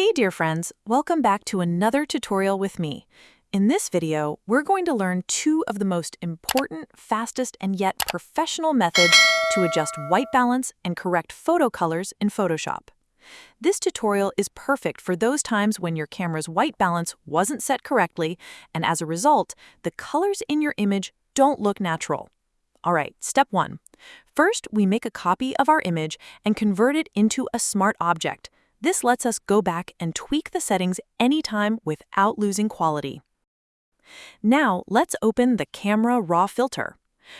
Hey dear friends, welcome back to another tutorial with me. In this video, we're going to learn two of the most important, fastest, and yet professional methods to adjust white balance and correct photo colors in Photoshop. This tutorial is perfect for those times when your camera's white balance wasn't set correctly, and as a result, the colors in your image don't look natural. Alright, step 1. First, we make a copy of our image and convert it into a smart object. This lets us go back and tweak the settings anytime without losing quality. Now, let's open the Camera Raw filter.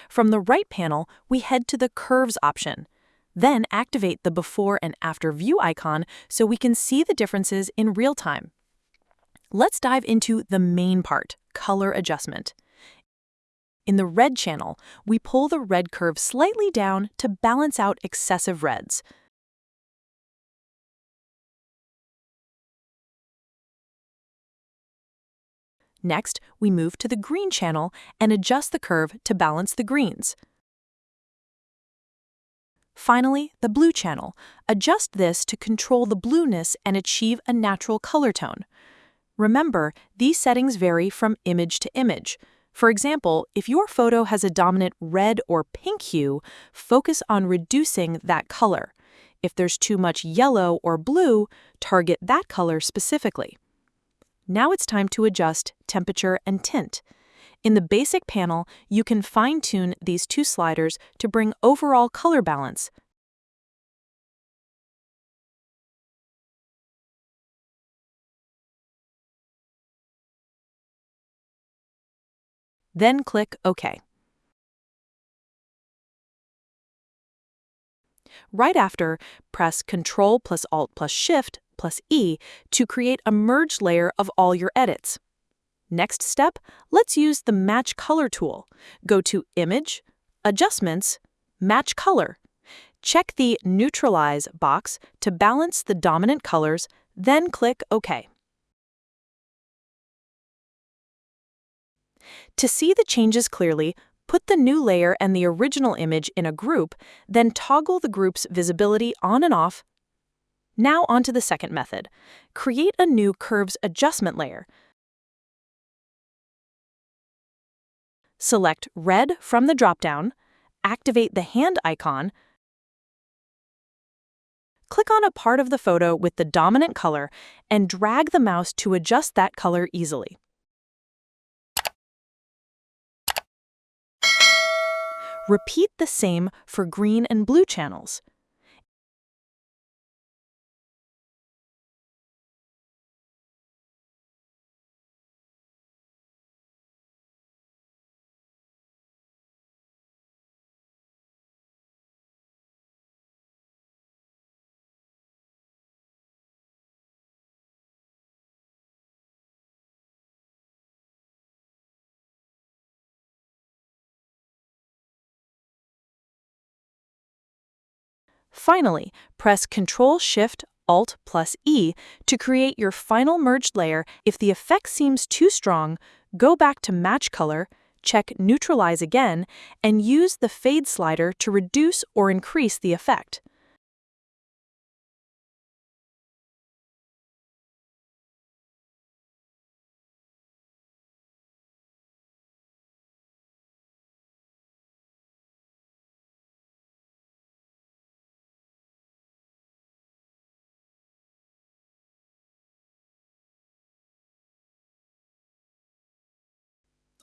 From the right panel, we head to the Curves option. Then activate the Before and After View icon so we can see the differences in real time. Let's dive into the main part, color adjustment. In the red channel, we pull the red curve slightly down to balance out excessive reds. Next, we move to the green channel and adjust the curve to balance the greens. Finally, the blue channel. Adjust this to control the blueness and achieve a natural color tone. Remember, these settings vary from image to image. For example, if your photo has a dominant red or pink hue, focus on reducing that color. If there's too much yellow or blue, target that color specifically. Now it's time to adjust temperature and tint. In the basic panel, you can fine-tune these two sliders to bring overall color balance. Then click OK. Right after, press Ctrl + Alt + Shift + E to create a merged layer of all your edits. Next step, let's use the Match Color tool. Go to Image, Adjustments, Match Color. Check the Neutralize box to balance the dominant colors, then click OK. To see the changes clearly, put the new layer and the original image in a group, then toggle the group's visibility on and off. Now onto the second method. Create a new Curves adjustment layer. Select Red from the dropdown, activate the hand icon, click on a part of the photo with the dominant color, and drag the mouse to adjust that color easily. Repeat the same for green and blue channels. Finally, press Ctrl Shift Alt + E to create your final merged layer. If the effect seems too strong, go back to Match Color, check Neutralize again, and use the Fade slider to reduce or increase the effect.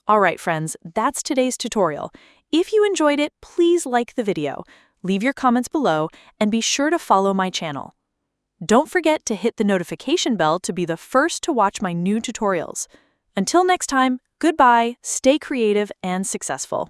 Alright friends, that's today's tutorial. If you enjoyed it, please like the video, leave your comments below, and be sure to follow my channel. Don't forget to hit the notification bell to be the first to watch my new tutorials. Until next time, goodbye, stay creative and successful.